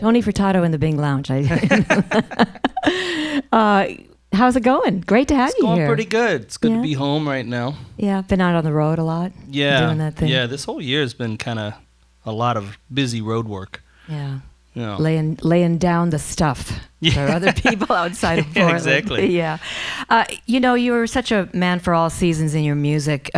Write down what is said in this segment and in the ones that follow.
Tony Furtado in the Bing Lounge. How's it going? Great to have you here. It's going pretty good. It's good to be home right now. Yeah, been out on the road a lot. Yeah, doing that thing. Yeah, this whole year has been kind of a lot of busy road work. Yeah. You know. Laying down the stuff for other people outside of Portland. Exactly. Yeah. You're such a man for all seasons in your music.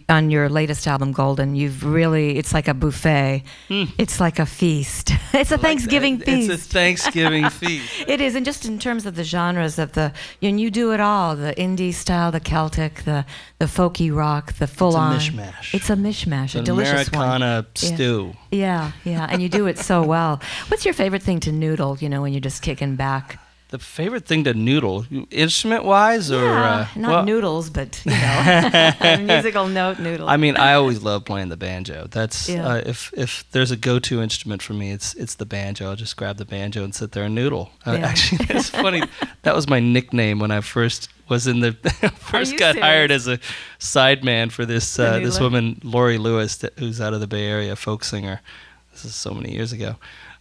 On your latest album, Golden, it's like a buffet. It's like a feast. It's a Thanksgiving feast. It's a Thanksgiving feast. It is, and just in terms of the genres of you do it all, the indie style, the Celtic, the folky rock, the full-on. It's a mishmash. It's a mishmash, a an delicious Americana stew. Yeah, and you do it so well. What's your favorite thing to noodle, when you're just kicking back? The favorite thing to noodle, instrument-wise, or not noodles, but musical note noodle. I mean, I always love playing the banjo. That's if there's a go-to instrument for me, it's the banjo. I'll just grab the banjo and sit there and noodle. Actually, it's funny. That was my nickname when I first was in the got hired as a sideman for this woman, Lori Lewis, who's out of the Bay Area, folk singer. This is so many years ago.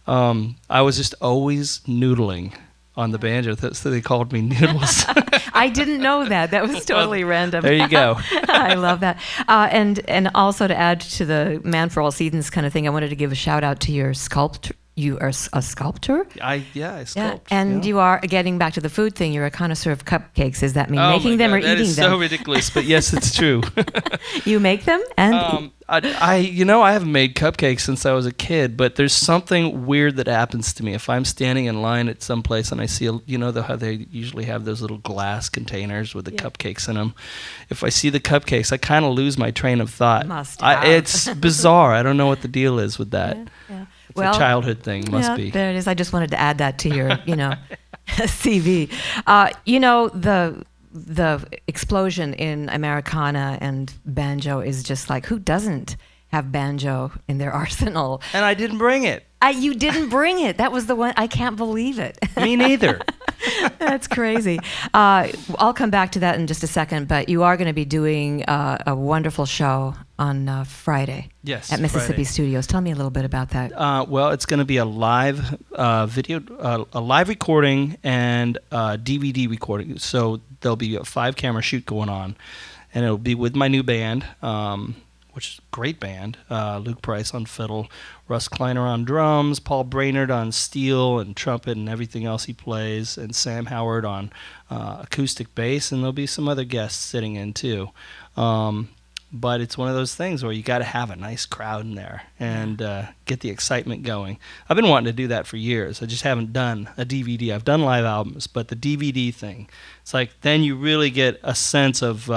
I was just always noodling on the banjo, so they called me Noodles. I didn't know that. That was totally random. There you go. I love that. And also to add to the man for all seasons kind of thing, I wanted to give a shout out to your sculptor. You are a sculptor? I sculpt. Yeah. And you are, getting back to the food thing, you're a connoisseur of cupcakes. Does that mean making them or eating them? That is so ridiculous, but yes, it's true. You make them? And I haven't made cupcakes since I was a kid, but there's something weird that happens to me. If I'm standing in line at some place and I see, how they usually have those little glass containers with the cupcakes in them. If I see the cupcakes, I kind of lose my train of thought. It's bizarre. I don't know what the deal is with that. Yeah. It's a childhood thing, must be. There it is. I just wanted to add that to your, CV. The explosion in Americana and banjo is just like, who doesn't have banjo in their arsenal? And I didn't bring it. You didn't bring it. That was the one. I can't believe it. Me neither. That's crazy. I'll come back to that in just a second, but you are going to be doing a wonderful show on Friday at Mississippi Studios. Tell me a little bit about that. Well, it's going to be a live video, a live recording and DVD recording. So there'll be a 5-camera shoot going on, and it'll be with my new band, which is a great band. Luke Price on fiddle, Russ Kleiner on drums, Paul Brainerd on steel and trumpet and everything else he plays, and Sam Howard on acoustic bass, and there'll be some other guests sitting in too. But it's one of those things where you got to have a nice crowd in there and get the excitement going. I've been wanting to do that for years. I just haven't done a DVD. I've done live albums, but the DVD thing, it's like then you really get a sense of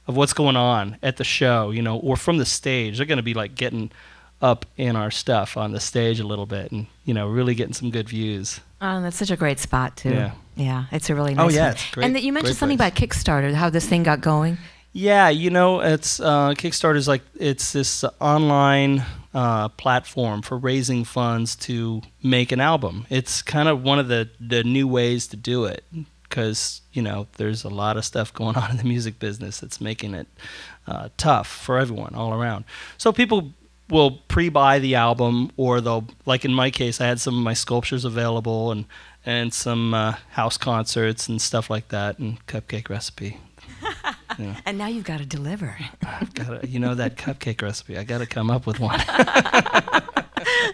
what's going on at the show, or from the stage. They're going to be like getting up in our stuff on the stage a little bit and, really getting some good views. Oh, that's such a great spot, too. Yeah, it's a really nice one. It's great. And that you mentioned something about Kickstarter, how this thing got going. Yeah, it's Kickstarter's it's this online platform for raising funds to make an album. It's kind of one of the new ways to do it, because there's a lot of stuff going on in the music business that's making it tough for everyone all around. So people will pre-buy the album, or they'll, like in my case, I had some of my sculptures available and some house concerts and stuff like that, and cupcake recipe. And now you've got to deliver. I've got to, that cupcake recipe. I got to come up with one.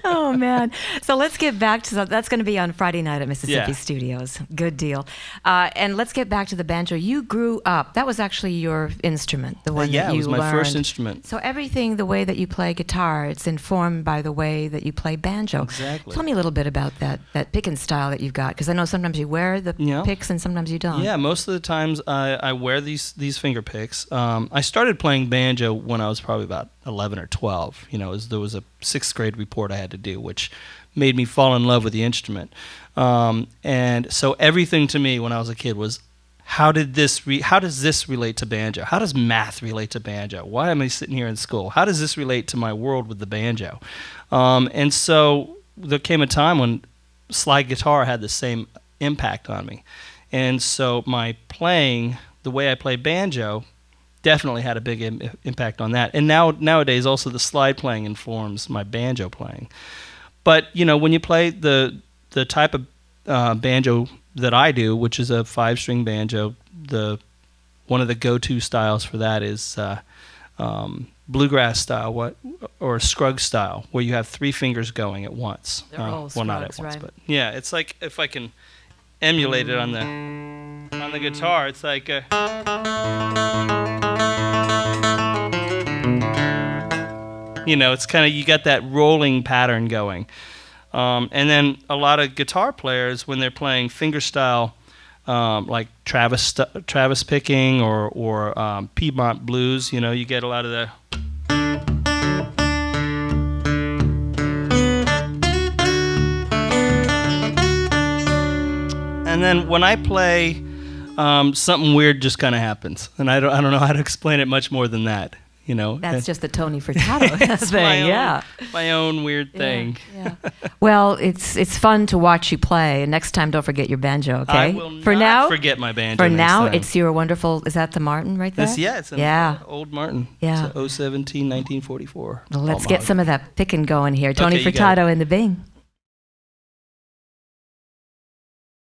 Oh, man. So let's get back to that's going to be on Friday night at Mississippi Studios. Good deal. And let's get back to the banjo. You grew up. That was actually your instrument, the one that you learned. Yeah, it was my first instrument. So everything, the way that you play guitar, it's informed by the way that you play banjo. Exactly. Tell me a little bit about that picking style that you've got, because I know sometimes you wear the picks and sometimes you don't. Yeah, most of the times I wear these finger picks. I started playing banjo when I was probably about 11 or 12. There was a 6th grade report I had to do, which made me fall in love with the instrument. And so everything to me when I was a kid was, how does this relate to banjo? How does math relate to banjo? Why am I sitting here in school? How does this relate to my world with the banjo? And so there came a time when slide guitar had the same impact on me. And so my playing, the way I play banjo, definitely had a big impact on that. And nowadays also the slide playing informs my banjo playing. But when you play the type of banjo that I do, which is a 5-string banjo, one of the go-to styles for that is bluegrass style, or Scruggs style, where you have 3 fingers going at once. They're all well, not at Scruggs, once, right? but yeah, it's like if I can emulate it on the guitar, it's like it's kind of, you got that rolling pattern going. And then a lot of guitar players, when they're playing fingerstyle, like Travis picking or Piedmont blues, you get a lot of the. And then when I play, something weird just kind of happens, and I don't know how to explain it much more than that. That's just the Tony Furtado thing. My own weird thing. Yeah. Well, it's fun to watch you play. Next time, don't forget your banjo. Okay. I will not forget my banjo. For now, time. It's your wonderful. Is that the Martin right there? It's an old Martin. Yeah. It's a 017 1944. Well, let's get some of that picking going here. Tony Furtado in the Bing.